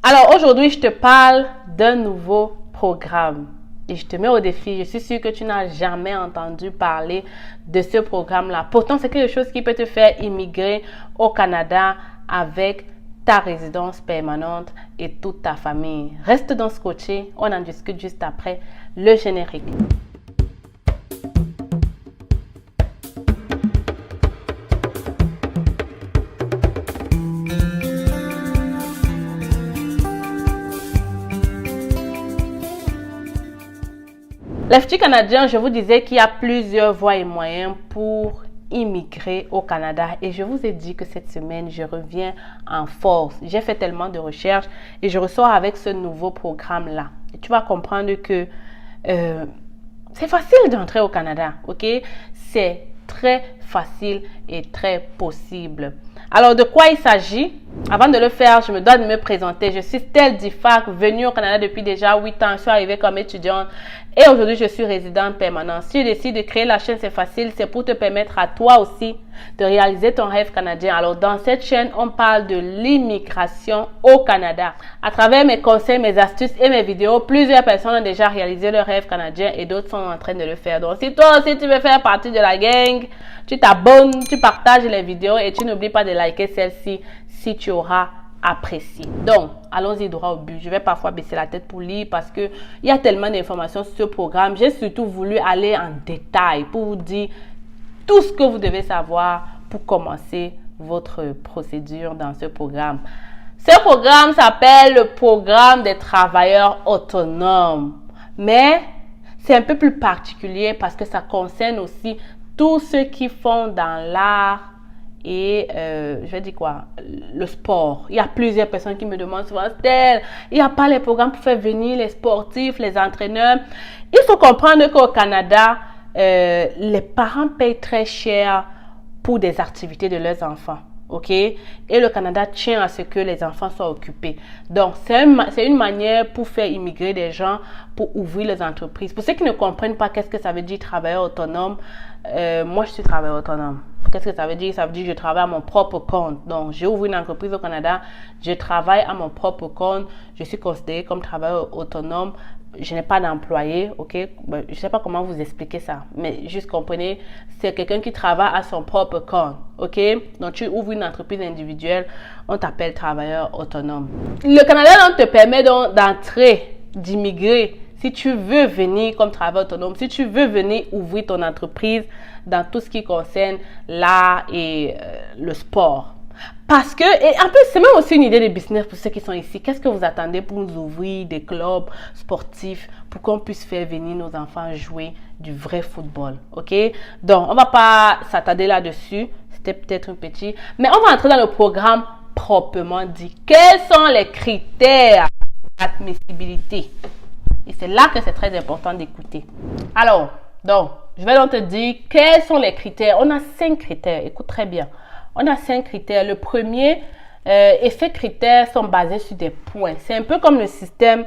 Alors aujourd'hui, je te parle d'un nouveau programme et je te mets au défi. Je suis sûre que tu n'as jamais entendu parler de ce programme-là. Pourtant, c'est quelque chose qui peut te faire immigrer au Canada avec ta résidence permanente et toute ta famille. Reste dans ce côté, on en discute juste après le générique. Lefty Canadien, je vous disais qu'il y a plusieurs voies et moyens pour immigrer au Canada et je vous ai dit que cette semaine, je reviens en force. J'ai fait tellement de recherches et je ressors avec ce nouveau programme-là. Et tu vas comprendre que c'est facile d'entrer au Canada, ok? C'est très facile et très possible. Alors, de quoi il s'agit? Avant de le faire, je me dois de me présenter. Je suis Stell Difac, venue au Canada depuis déjà 8 ans. Je suis arrivée comme étudiante et aujourd'hui, je suis résidente permanente. Si tu décides de créer la chaîne, c'est facile. C'est pour te permettre à toi aussi de réaliser ton rêve canadien. Alors, dans cette chaîne, on parle de l'immigration au Canada. À travers mes conseils, mes astuces et mes vidéos, plusieurs personnes ont déjà réalisé leur rêve canadien et d'autres sont en train de le faire. Donc, si toi aussi, tu veux faire partie de la gang, tu t'abonnes, tu partages les vidéos et tu n'oublies pas de liker celle-ci si tu auras apprécié. Donc, allons-y droit au but. Je vais parfois baisser la tête pour lire parce qu'il y a tellement d'informations sur ce programme. J'ai surtout voulu aller en détail pour vous dire tout ce que vous devez savoir pour commencer votre procédure dans ce programme. Ce programme s'appelle le programme des travailleurs autonomes. Mais c'est un peu plus particulier parce que ça concerne aussi tous ceux qui font dans l'art et, je vais dire quoi, le sport. Il y a plusieurs personnes qui me demandent souvent, Stell, il n'y a pas les programmes pour faire venir les sportifs, les entraîneurs. Il faut comprendre qu'au Canada, les parents payent très cher pour des activités de leurs enfants. OK? Et le Canada tient à ce que les enfants soient occupés. Donc, c'est une manière pour faire immigrer des gens, pour ouvrir les entreprises. Pour ceux qui ne comprennent pas qu'est-ce que ça veut dire travailleur autonome, moi, je suis travailleur autonome. Qu'est-ce que ça veut dire? Ça veut dire que je travaille à mon propre compte. Donc, j'ai ouvert une entreprise au Canada. Je travaille à mon propre compte. Je suis considérée comme travailleur autonome. Je n'ai pas d'employé, ok? Je ne sais pas comment vous expliquer ça, mais juste comprenez, c'est quelqu'un qui travaille à son propre compte, ok? Donc, tu ouvres une entreprise individuelle, on t'appelle travailleur autonome. Le Canada donc, te permet donc d'entrer, d'immigrer, si tu veux venir comme travailleur autonome, si tu veux venir ouvrir ton entreprise dans tout ce qui concerne l'art et le sport. Parce que, et en plus, c'est même aussi une idée de business pour ceux qui sont ici. Qu'est-ce que vous attendez pour nous ouvrir des clubs sportifs pour qu'on puisse faire venir nos enfants jouer du vrai football, ok? Donc, on va pas s'attarder là-dessus. C'était peut-être un petit. Mais on va entrer dans le programme proprement dit. Quels sont les critères d'admissibilité? Et c'est là que c'est très important d'écouter. Alors, donc, je vais donc te dire quels sont les critères. On a 5 critères. Écoute très bien. On a 5 critères. Le premier, et ces critères sont basés sur des points. C'est un peu comme le système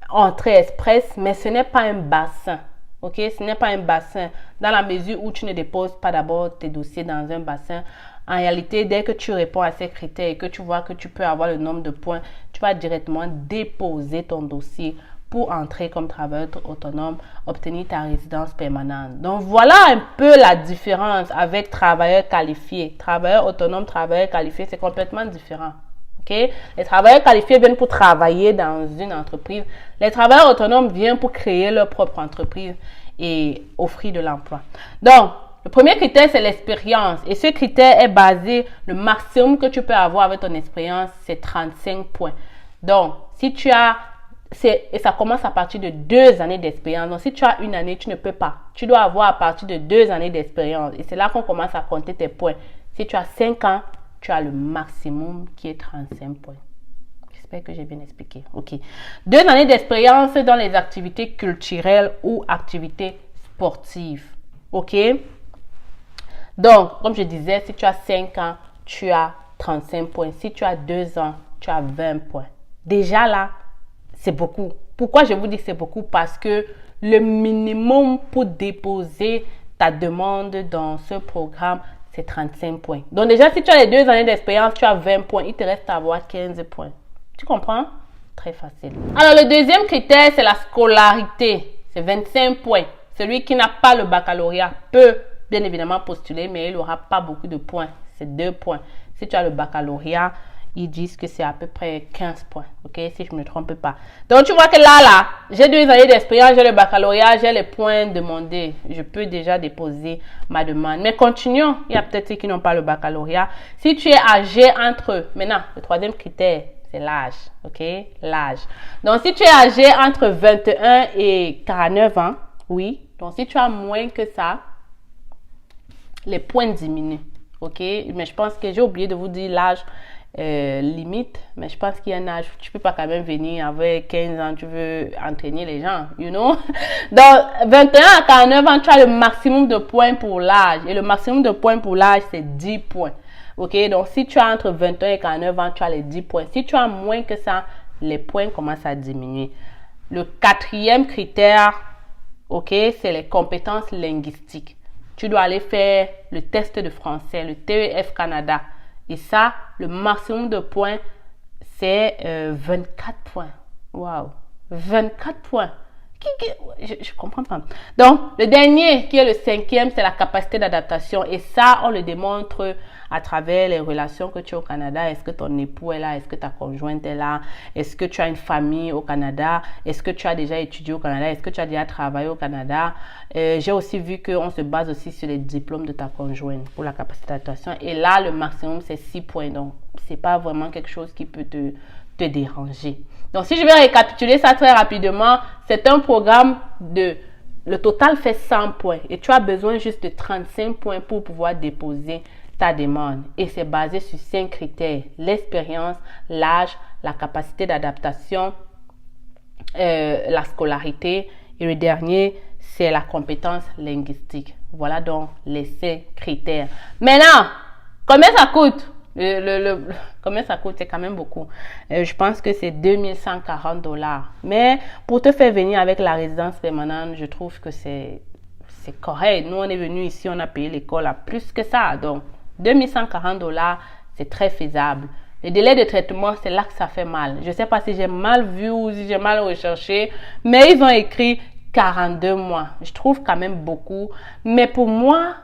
entrée express, mais ce n'est pas un bassin. Ok, ce n'est pas un bassin dans la mesure où tu ne déposes pas d'abord tes dossiers dans un bassin. En réalité, dès que tu réponds à ces critères et que tu vois que tu peux avoir le nombre de points, tu vas directement déposer ton dossier pour entrer comme travailleur autonome, obtenir ta résidence permanente. Donc, voilà un peu la différence avec travailleur qualifié. Travailleur autonome, travailleur qualifié, c'est complètement différent. OK? Les travailleurs qualifiés viennent pour travailler dans une entreprise. Les travailleurs autonomes viennent pour créer leur propre entreprise et offrir de l'emploi. Donc, le premier critère, c'est l'expérience. Et ce critère est basé, le maximum que tu peux avoir avec ton expérience, c'est 35 points. Donc, si tu as et ça commence à partir de 2 années d'expérience. Donc, si tu as 1 année, tu ne peux pas. Tu dois avoir à partir de 2 années d'expérience. Et c'est là qu'on commence à compter tes points. Si tu as 5 ans, tu as le maximum qui est 35 points. J'espère que j'ai bien expliqué. OK. 2 années d'expérience dans les activités culturelles ou activités sportives. OK. Donc, comme je disais, si tu as 5 ans, tu as 35 points. Si tu as 2 ans, tu as 20 points. Déjà là, c'est beaucoup. Pourquoi je vous dis que c'est beaucoup? Parce que le minimum pour déposer ta demande dans ce programme, c'est 35 points. Donc déjà, si tu as les 2 années d'expérience, tu as 20 points. Il te reste à avoir 15 points. Tu comprends? Très facile. Alors, le deuxième critère, c'est la scolarité. C'est 25 points. Celui qui n'a pas le baccalauréat peut bien évidemment postuler, mais il n'aura pas beaucoup de points. C'est 2 points. Si tu as le baccalauréat, ils disent que c'est à peu près 15 points, ok, si je ne me trompe pas. Donc, tu vois que là, j'ai 2 années d'expérience, j'ai le baccalauréat, j'ai les points demandés. Je peux déjà déposer ma demande. Mais continuons. Il y a peut-être ceux qui n'ont pas le baccalauréat. Si tu es âgé entre... Maintenant, le troisième critère, c'est l'âge, ok, l'âge. Donc, si tu es âgé entre 21 et 49 ans, oui. Donc, si tu as moins que ça, les points diminuent, ok. Mais je pense que j'ai oublié de vous dire l'âge limite, mais je pense qu'il y a un âge, tu peux pas quand même venir avec 15 ans, tu veux entraîner les gens, you know. Donc, 21 à 49 ans, tu as le maximum de points pour l'âge. Et le maximum de points pour l'âge, c'est 10 points. Ok, donc si tu as entre 21 et 49 ans, tu as les 10 points. Si tu as moins que ça, les points commencent à diminuer. Le quatrième critère, ok, c'est les compétences linguistiques. Tu dois aller faire le test de français, le TEF Canada. Et ça, le maximum de points, c'est 24 points. Waouh! 24 points. Je comprends pas. Donc, le dernier, qui est le cinquième, c'est la capacité d'adaptation. Et ça, on le démontre à travers les relations que tu as au Canada. Est-ce que ton époux est là? Est-ce que ta conjointe est là? Est-ce que tu as une famille au Canada? Est-ce que tu as déjà étudié au Canada? Est-ce que tu as déjà travaillé au Canada? J'ai aussi vu qu'on se base aussi sur les diplômes de ta conjointe pour la capacité d'adaptation. Et là, le maximum, c'est 6 points. Donc, c'est pas vraiment quelque chose qui peut te déranger. Donc, si je vais récapituler ça très rapidement, c'est un programme le total fait 100 points et tu as besoin juste de 35 points pour pouvoir déposer ta demande. Et c'est basé sur 5 critères: l'expérience, l'âge, la capacité d'adaptation, la scolarité et le dernier, c'est la compétence linguistique. Voilà donc les 5 critères. Maintenant, combien ça coûte? Combien ça coûte? C'est quand même beaucoup. Je pense que c'est 2140 $. Mais pour te faire venir avec la résidence permanente, je trouve que c'est correct. Nous, on est venu ici, on a payé l'école à plus que ça. Donc, 2140 $, c'est très faisable. Le délai de traitement, c'est là que ça fait mal. Je ne sais pas si j'ai mal vu ou si j'ai mal recherché, mais ils ont écrit 42 mois. Je trouve quand même beaucoup. Mais pour moi,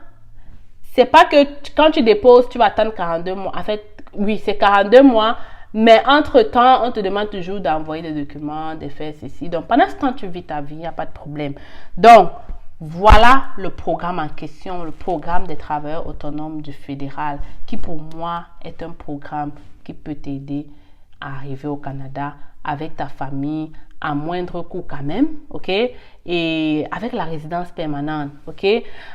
c'est pas que quand tu déposes, tu vas attendre 42 mois. En fait, oui, c'est 42 mois. Mais entre-temps, on te demande toujours d'envoyer des documents, de faire ceci. Donc, pendant ce temps, tu vis ta vie, il n'y a pas de problème. Donc, voilà le programme en question, le programme des travailleurs autonomes du fédéral, qui pour moi est un programme qui peut t'aider à arriver au Canada avec ta famille, à moindre coût quand même, ok, et avec la résidence permanente, ok.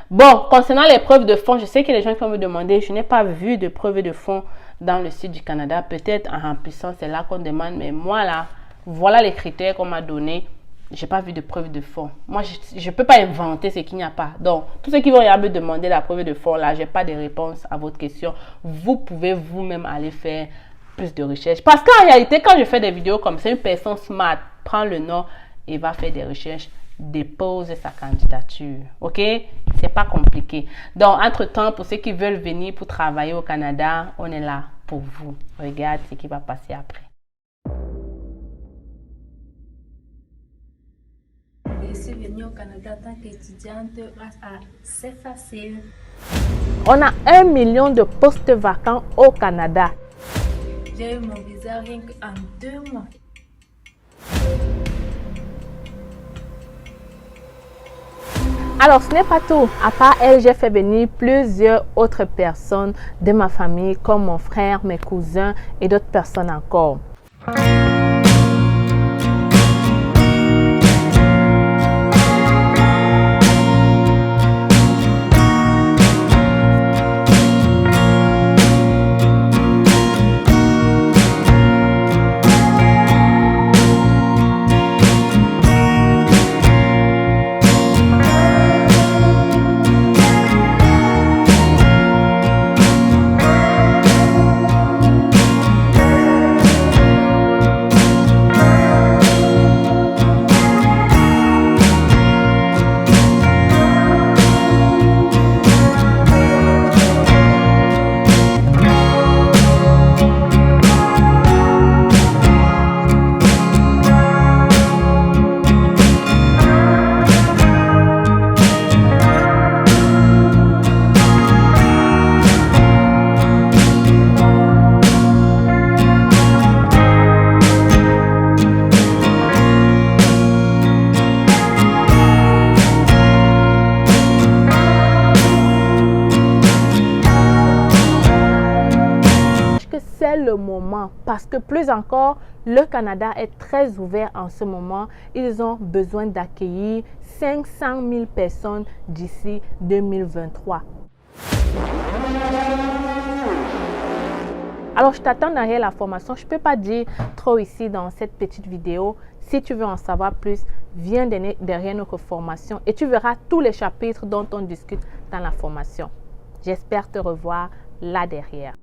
Bon, concernant les preuves de fonds, je sais que les gens qui vont me demander, je n'ai pas vu de preuves de fonds dans le site du Canada, peut-être en remplissant, c'est là qu'on demande, mais moi là, voilà les critères qu'on m'a donnés, j'ai pas vu de preuve de fonds. Moi, je peux pas inventer ce qu'il n'y a pas. Donc, tous ceux qui vont me demander la preuve de fonds là, j'ai pas de réponse à votre question. Vous pouvez vous-même aller faire plus de recherches. Parce qu'en réalité, quand je fais des vidéos comme ça, une personne smart prend le nom et va faire des recherches, dépose sa candidature. Ok? C'est pas compliqué. Donc, entre-temps, pour ceux qui veulent venir pour travailler au Canada, on est là pour vous. Regarde ce qui va passer après. Je suis venue au Canada en tant qu'étudiante grâce à C'est Facile. On a 1 million de postes vacants au Canada. J'ai eu mon visa rien qu'en 2 mois. Alors, ce n'est pas tout. À part elle, j'ai fait venir plusieurs autres personnes de ma famille, comme mon frère, mes cousins et d'autres personnes encore. parce que plus encore, le Canada est très ouvert en ce moment. Ils ont besoin d'accueillir 500 000 personnes d'ici 2023. Alors, je t'attends derrière la formation. Je ne peux pas dire trop ici dans cette petite vidéo. Si tu veux en savoir plus, viens derrière notre formation et tu verras tous les chapitres dont on discute dans la formation. J'espère te revoir là derrière.